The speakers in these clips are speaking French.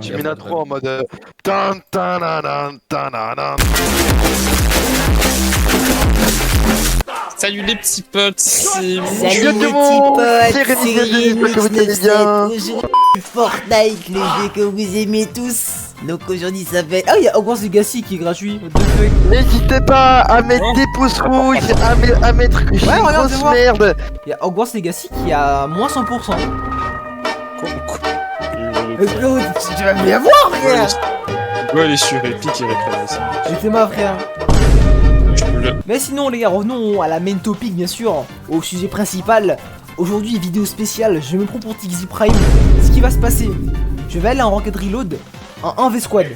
Tu mets l'intro en mode tan, tan, nan, nan, tan, nan, nan. Salut les petits potes, c'est Salut tout les le monde, petits c'est potes, Rémi c'est Gazi, j'espère que vous allez Remix97. bien. Aujourd'hui, Fortnite, le jeu que vous aimez tous. Donc aujourd'hui, ça fait... Ah, il y a Hogwarts Legacy qui est gratuit. What the fuck. N'hésitez pas à mettre des pouces rouges, à mettre que je suis une regarde, grosse fais voir. merde. Il y a Hogwarts Legacy qui a moins 100%. Claude, tu vas bien voir, frère. Ouais, elle est sur Epic et réclame ça. J'étais ma frère. Je peux le... Mais sinon les gars, revenons à la main topic bien sûr, au sujet principal. Aujourd'hui vidéo spéciale, je me prends pour Tixi Prime. Ce qui va se passer, je vais aller en Rocket Reload en 1v squad.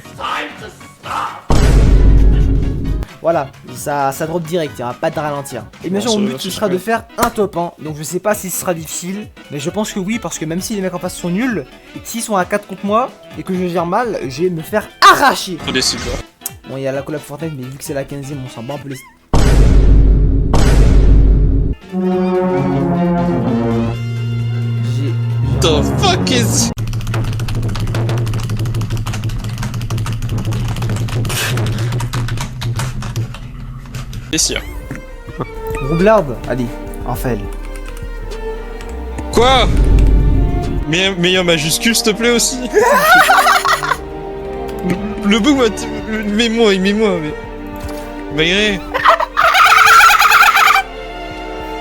Voilà, ça drop direct, il n'y aura pas de ralentir. Et bien sûr mon but ce sera de faire un top 1. Donc je sais pas si ce sera difficile, mais je pense que oui, parce que même si les mecs en face sont nuls, et que s'ils sont à 4 contre moi, et que je gère mal, je vais me faire arracher. Faut des cibles. Bon, il y a la collab Fortnite, mais vu que c'est la 15ème, on s'en bat un peu les... The fuck is... Et si. Roublard, allez, Raphaël. Quoi? Mais en majuscule s'il te plaît aussi. Le bug m'a... Mets-moi, mais... Malgré...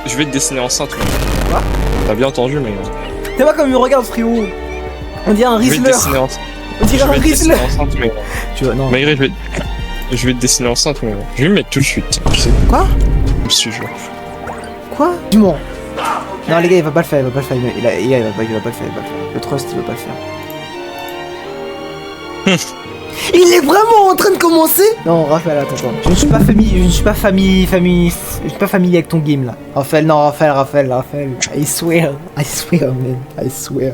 Je vais te dessiner enceinte. Quoi? T'as bien entendu, mais... T'es pas comme il me regarde, frérot. On dirait un Je vais te Rizzler. dessiner enceinte. On dirait un Je vais te Rizzler. dessiner enceinte, mais... Tu vois, non. Malgré, je vais te dessiner enceinte, mais... Je vais me mettre tout de suite, tu sais. Quoi? Je suis genre... Quoi? Du moins. Non, les gars, il va pas le faire, il va pas le faire. Il va pas le faire, il va pas le faire. Le trust, il va pas le faire. Il est vraiment en train de commencer? Non, Raphaël, attends. Je ne suis pas familier avec ton game là. Raphaël, non, Raphaël. I swear, man. I swear.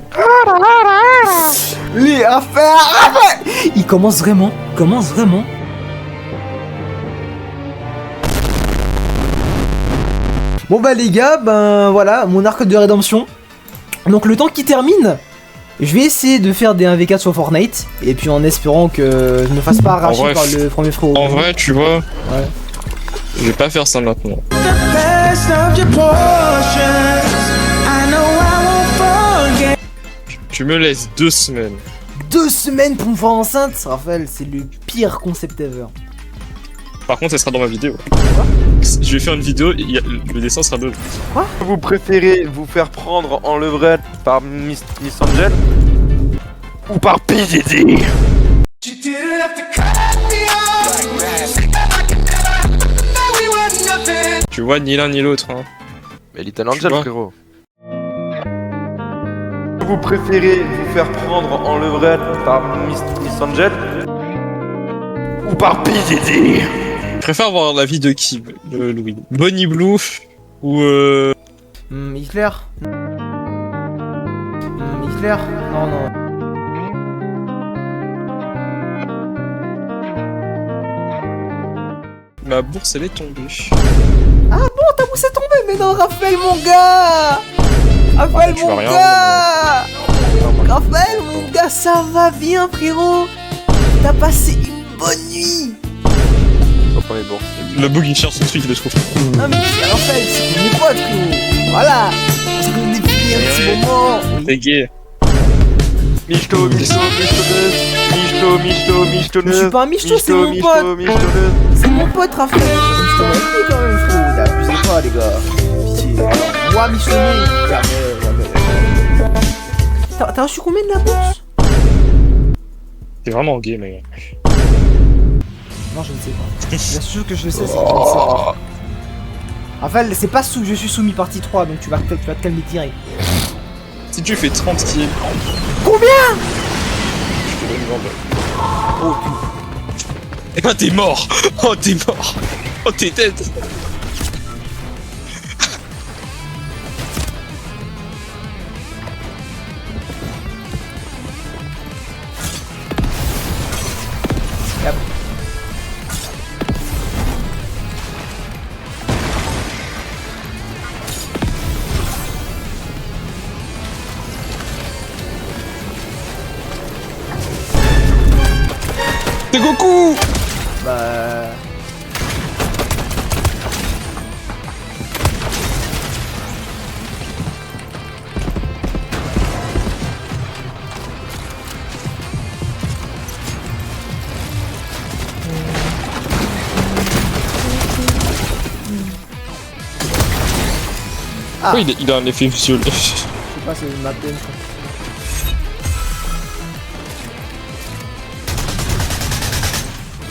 Les affaires. Il commence vraiment. Bon bah les gars, ben voilà, mon arc de rédemption. Donc le temps qui termine, je vais essayer de faire des 1v4 sur Fortnite. Et puis en espérant que je ne me fasse pas arracher vrai, par le premier frérot. En vrai, tu vois... Ouais. Je vais pas faire ça maintenant. Tu me laisses 2 semaines. 2 semaines pour me voir enceinte, Raphaël, c'est le pire concept ever. Par contre, ça sera dans ma vidéo. Je vais faire une vidéo, le dessin sera de... Vous préférez vous faire prendre en levrette par Miss Angel ou par PDD? Tu vois, ni l'un ni l'autre. Hein. Mais Little Angel, vois. frérot. Vous préférez vous faire prendre en levrette par Miss Angel ou par PDD? Je préfère voir la vie de qui, Louis? Bonnie Blue ou Hitler. Hitler. Non. Ma bourse elle est tombée. Ah bon, ta bourse est tombée, mais non, Raphaël, mon gars. Raphaël, tu vas mon rien gars. Raphaël, mon gars, ça va bien, frérot. T'as passé une bonne nuit. Pas pour les bourses. Le bug il cherche son truc, il le trouve. Non mais Raphaël, c'est mon pote, frérot. Voilà. Parce qu'on est fini un petit moment. T'es gay. Michto, Je suis pas un michto, c'est mon pote. C'est mon pote, Raphaël. Je t'en ai quand même, frérot. Il a abusé pas, les gars. Pitié. Moi, michtonné. T'as reçu combien de la bourse? T'es vraiment gay, mec. Non, je ne sais pas. La seule chose que je sais, c'est que je ne sais pas. Raphaël, c'est pas sous, je suis soumis partie 3, donc tu vas te calmer direct. Si tu fais 30 kills, Combien? je te donne 20 balles. Oh, putain. Eh ben t'es mort. Oh t'es mort. Oh t'es dead. Yep. C'est Goku. Bah... Ah. Oui, il a un effet visuel. Je sais pas, c'est ma peine.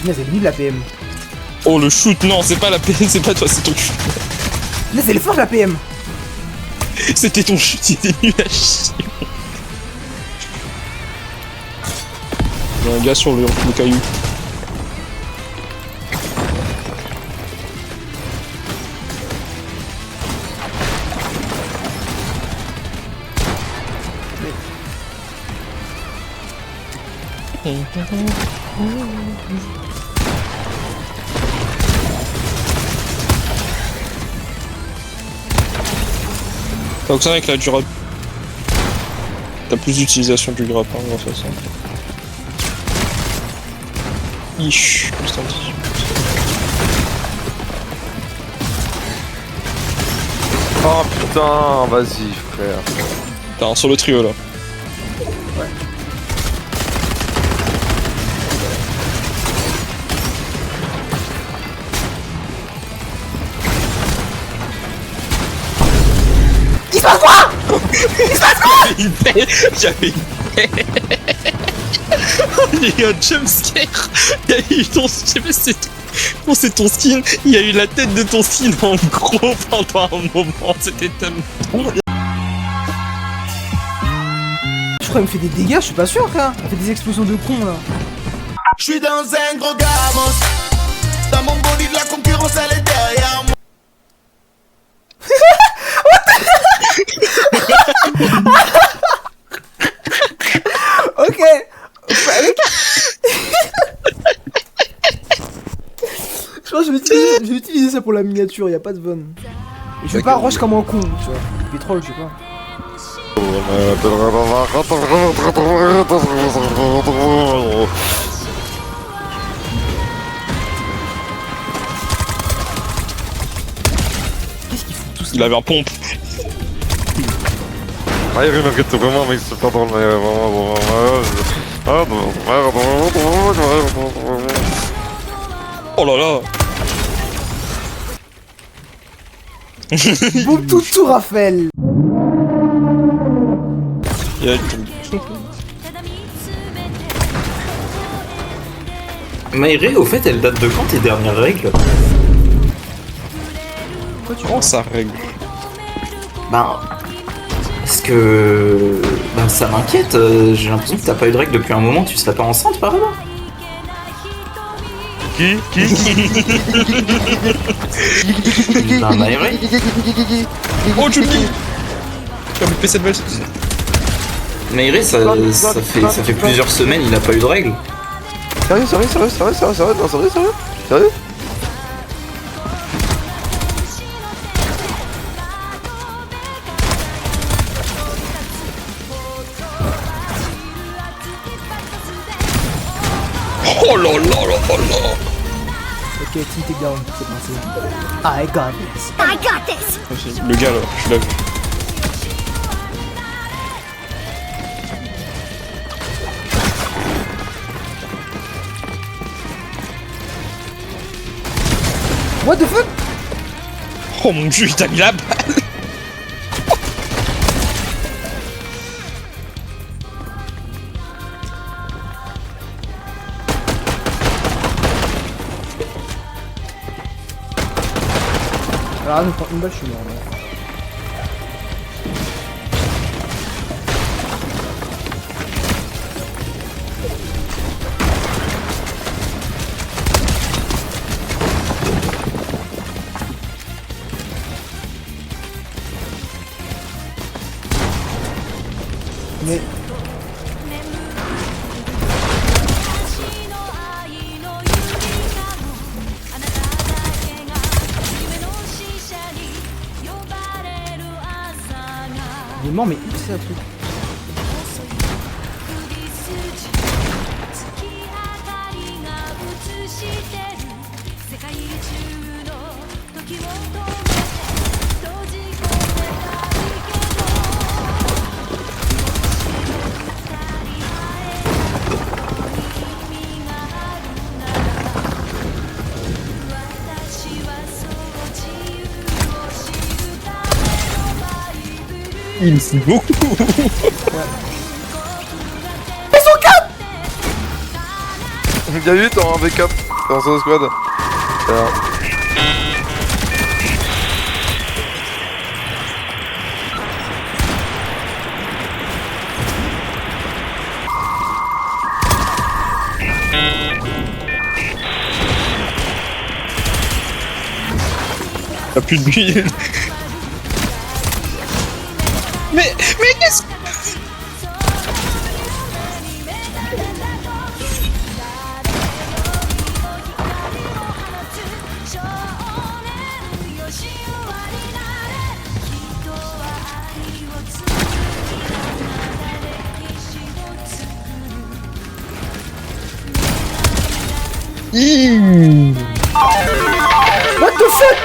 Mais c'est nul la PM. Oh le shoot, non, c'est pas la PM, c'est pas toi, c'est ton shoot. Mais c'est fort la PM. C'était ton shoot, il était nul à chier. Il y a un gars sur le caillou. Donc ça avec la durable. T'as plus d'utilisation du grappin grâce à ça. Ish, putain de... Oh putain, vas-y frère. T'as un solo trio là. Il se passe quoi? Une paix. J'avais une paix. Il y a eu un jumpscare. Il y a eu ton... Je sais pas si c'est... Bon, c'est ton skin. Il y a eu la tête de ton skin en gros pendant un moment. C'était tellement... Je crois qu'il me fait des dégâts, je suis pas sûr frère. Il fait des explosions de con là. Je suis dans un gros gamos. Dans mon body, la concurrence elle est derrière moi. Ok. Je pense que je vais utiliser ça pour la miniature, y a pas de von. Et je vais pas rush comme un con, tu vois. Pétrole, je sais pas. Qu'est-ce qu'ils font tous? Il avait un pompe. Ah, il y a rien à regretter vraiment, mais c'est pas dans le. Oh là là. Boum tout Raphaël. Il y a... Maïré, au fait, elle date de quand tes dernières règles? Comment ça règle? Ben... Parce que... Ben ça m'inquiète, j'ai l'impression que t'as pas eu de règles depuis un moment, tu serais pas enceinte par là? Qui Ben Maïré? Oh tu le dis. Tu as loupé cette balle. Maïré, ça fait plusieurs semaines, il a pas eu de règles. Sérieux, non, sérieux. Oh là là là là. Ok, team takedown, c'est parti. I got this. Le gars là, je l'ai vu. What the fuck? Oh mon dieu, il t'a mis la balle. Alors, je prends une balle, je suis mort. Là. Mais... Il est mort, mais où c'est un truc? Il me fout beaucoup. Bien vu, t'es en V4 dans son squad. Alors, T'as plus d'huile. Mais qu'est-ce que... What the fuck?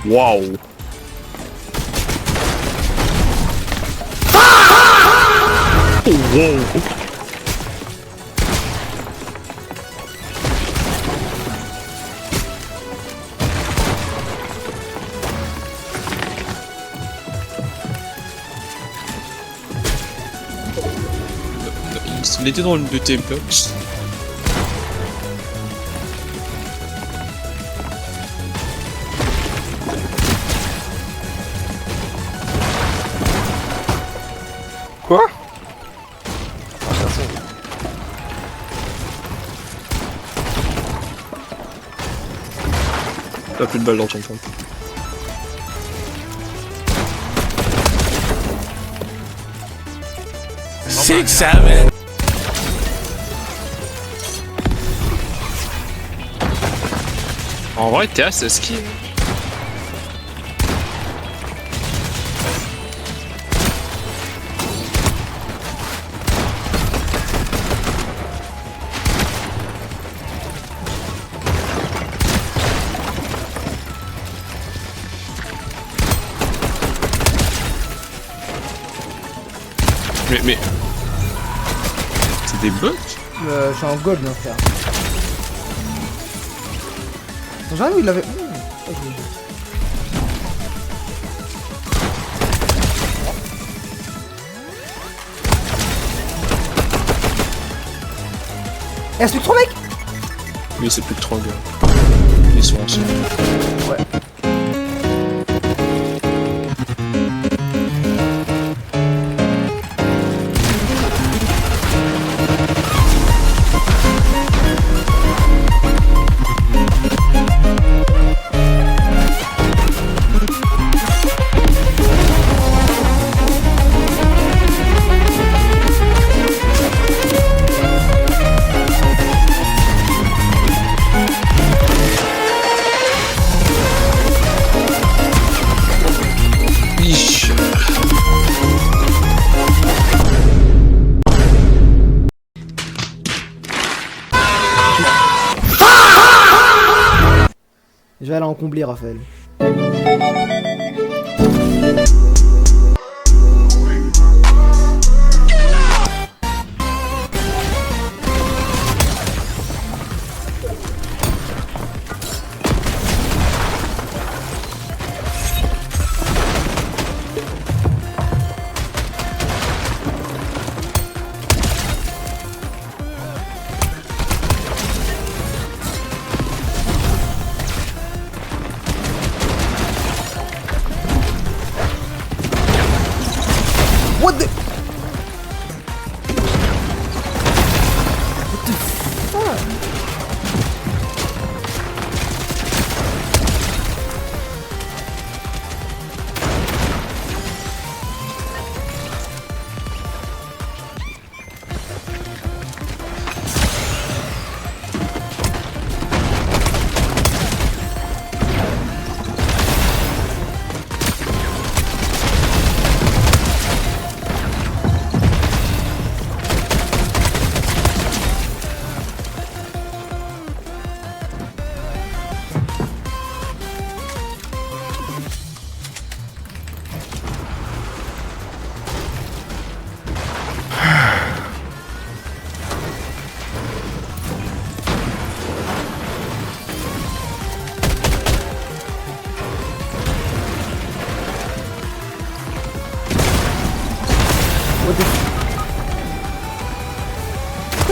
Waouh. Wow. Il était dans l'une de tes blocs. quoi? T'as plus de balles dans ton camp. Six, seven. En vrai, t'es assez ski. Mais... C'est des bugs? Je suis en gold, mon frère. J'avoue, il avait. Eh, c'est plus que 3 mecs! Oui, c'est plus que 3 gars. Ils sont ensemble. Ouais. Je vais aller en combler, Raphaël.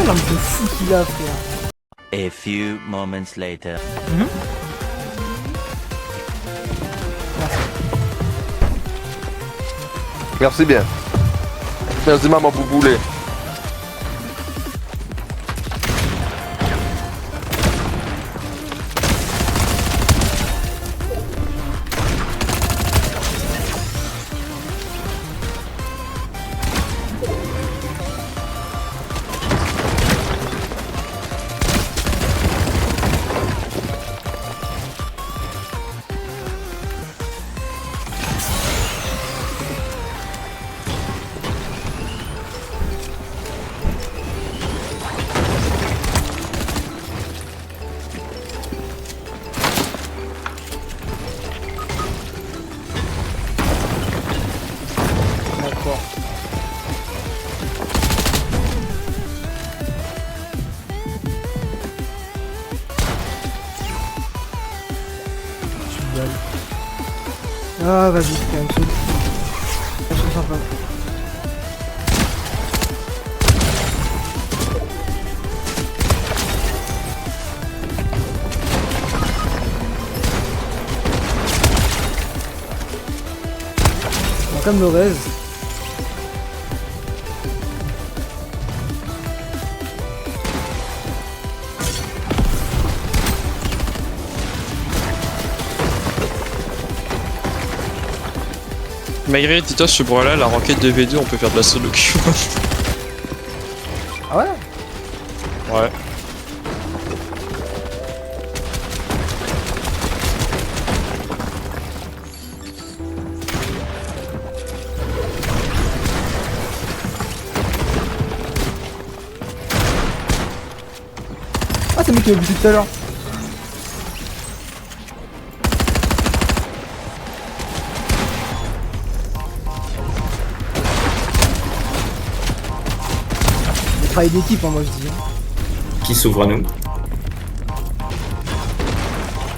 quelle arme de fou qu'il a, frère. A few moments later. Merci bien. Merci maman Bouboulé. D'accord. Ah, vas-y, quand même, saoule. Je me sens pas. Comme le reste. Malgré Titos, ce bras-là, la roquette de V2, on peut faire de la solo queue. Ah ouais? Ouais. Ah, c'est moi qui l'ai buté tout à l'heure. Le travail d'équipe, hein, moi je dis. Qui s'ouvre à nous.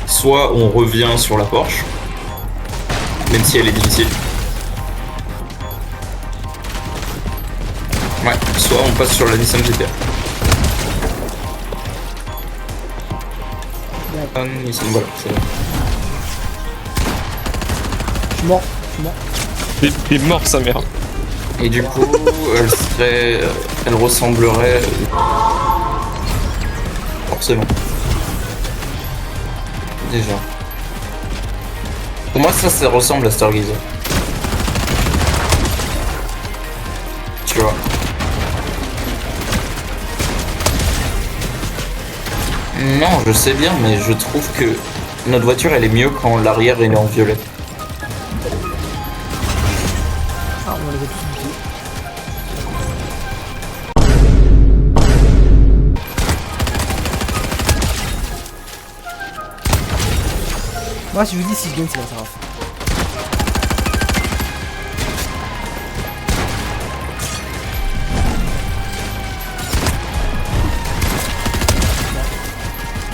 Soit on revient sur la Porsche, même si elle est difficile. Ouais, soit on passe sur la Nissan GTR. Nissan, voilà, c'est vrai. Je suis mort, je suis mort. Il est mort, sa mère. Et du coup, elle ressemblerait forcément. Déjà. Pour moi, ça ressemble à Stargazer. Tu vois. Non, je sais bien, mais je trouve que notre voiture, elle est mieux quand l'arrière est en violet. Ah, on les a tous butés. Moi, si je vous dis si je gagne, c'est la Saraf.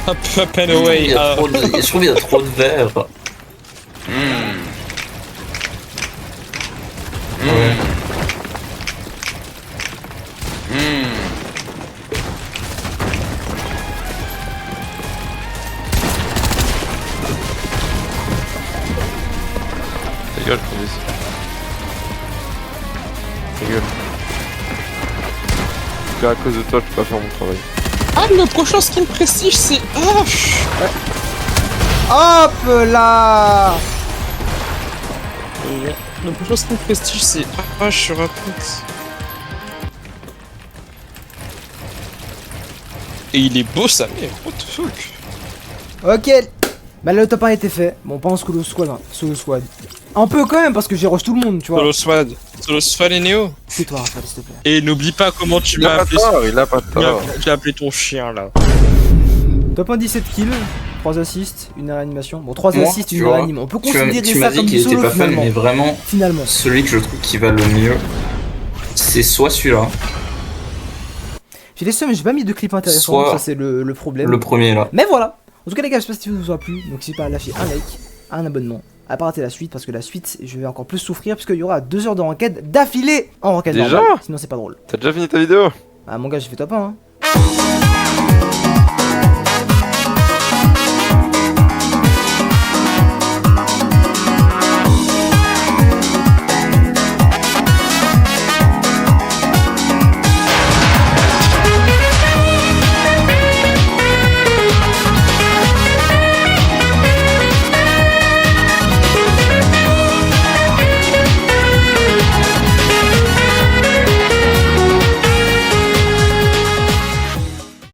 Up and away. Je trouve qu'il y a trop de verre. Ouais. Ta gueule, Candice. Ta gueule. C'est à cause de toi, je peux pas faire mon travail. Ah, le prochain skin prestige, c'est H. Hop là! Le prochain skin prestige, c'est H sur Apex. Et il est beau, sa mère. What the fuck? Ok, bah le top 1 était fait. Bon, pas en solo squad, hein. Solo squad. Un peu quand même, parce que j'ai rush tout le monde, tu vois. Solo Swad et Neo. C'est toi, Raphaël, s'il te plaît. Et n'oublie pas comment tu Il a m'as pas appelé. tort, il a pas tort. Tu as appelé ton chien là. Top 1 17 kills, 3 assists, une réanimation. Bon, 3 Moi, assists, tu une vois, réanimation. On peut Tu considérer m'as ça dit comme qu'il du était solo pas fan, finalement. mais vraiment, Finalement. celui que je trouve qui va le mieux, c'est soit celui-là, J'ai les seums, mais j'ai pas mis de clip intéressant, Soit ça c'est le problème. le premier là. Mais voilà. En tout cas les gars, j'espère que cette vidéo vous aura plu. Donc n'hésitez pas à lâcher un like, un abonnement, à pas rater la suite, parce que la suite, je vais encore plus souffrir, puisqu'il y aura 2 heures de ranked d'affilée en ranked Déjà normale. Sinon c'est pas drôle. T'as déjà fini ta vidéo? Ah mon gars, j'ai fait top 1 hein. Bye.